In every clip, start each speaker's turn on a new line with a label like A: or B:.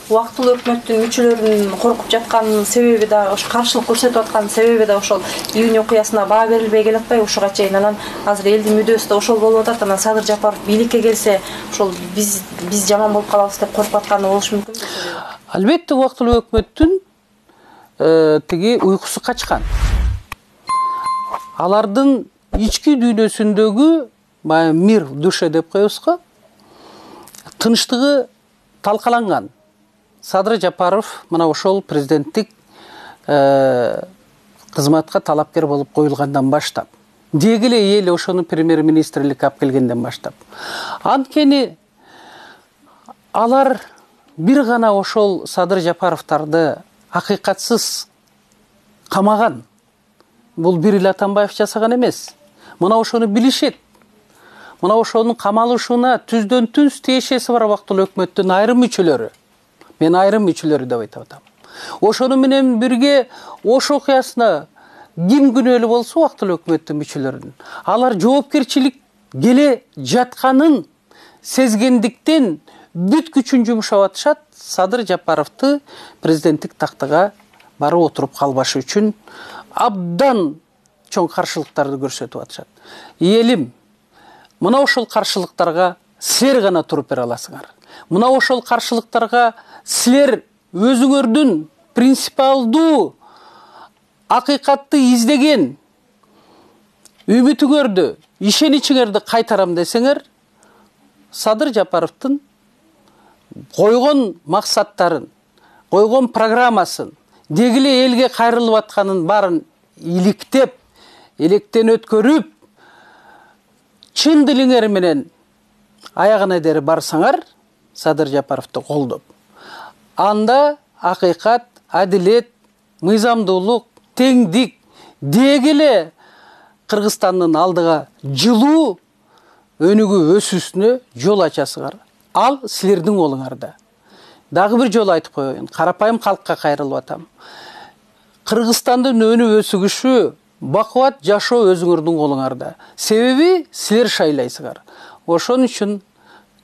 A: убактылуу өкмөттүн мүчөлөрүнүн коркуп жатканынын себеби да ошо каршылык көрсөтүп атканын себеби да ошол июнь окуясына баа берилбей келатпайбы ушуга чейин. Анан азыр элдин мүдөөсү да ошол болуп атат. Анан Садыр Жапаров бийликке келсе ошол биз жаман болуп калабыз деп коркуп атканы болушу мүмкүн.
B: Албетте убактылуу өкмөттүн тиги уйкусу качкан. Алардын ички дүйнөсүндөгү мир душе деп коебуз го, тынчтыгы талкаланган. Садыр Жапаров мына ошол президенттик кызматка талапкер болуп коюлгандан баштап, деги эле эл ошону премьер-министрликке алып келгенден баштап. Анткени алар бир гана ошол Садыр Жапаровдорду акыйкатсыз камаган. Бул бир эле Атамбаев жасаган эмес. Мына ошону билишет. Мына ошонун камалышына түздөн түз тиешеси бар убактылуу өкмөттүн айрым мүчөлөрү. Мен айрым мүчөлөрү деп айтып атам. Ошону менен бирге Ош окуясына ким күнөөлүү болсо убактылуу өкмөттүн мүчөлөрүнүн, алар жоопкерчилик келе жатканын сезгендиктен бүт күчүн жумшап атышат. Садыр Жапаровду президенттик тактага барып отуруп калбашы үчүн абдан чоң каршылыктарды көрсөтүп атышат. Элим, мына ошол каршылыктарга силер гана туруп бере аласыңар. Мына ошол каршылыктарга силер өзүңөрдүн принципиалдуу акыйкатты издеген үмүтүңөрдү, ишеничиңерди кайтарам десеңер, Садыр Жапаровдун койгон максаттарын, койгон программасын, деги эле элге кайрылып атканын баарын иликтеп, электен өткөрүп, чын дилиңер менен аягына дери барсаңар, Садыр Жапаровду колдоп, анда акыйкат, адилет, мыйзамдуулук, теңдик, деги эле Кыргызстандын алдыга жылуу өнүгүү өсүүсүнө жол ачасыңар. Ал силердин колуңарда. Дагы бир жолу айтып коеюн, карапайым калкка кайрылып атам. Кыргызстандын өнүп өсүгүшү, бакубат жашоо өзүңөрдүн колуңарда. Себеби силер шайлайсыңар. Ошон үчүн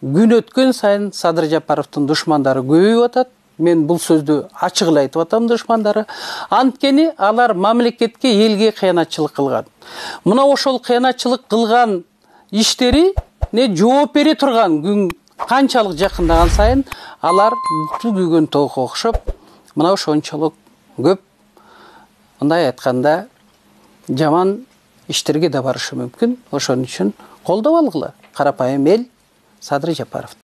B: күн өткөн сайын Садыр Жапаровдун душмандары көбөйүп атат. Мен бул сөздү ачык эле айтып атам, душмандары. Анткени алар мамлекетке, элге кыянатчылык кылган. Мына ошол кыянатчылык кылган иштери жооп бере турган күн канчалык жакындаган сайын алар буту күйгөн тоого окшоп, мына ошончолук көп, мындай айтканда, жаман иштерге да барышы мүмкүн. Ошон үчүн колдоп алгыла карапайым эл Садыр Жапаров.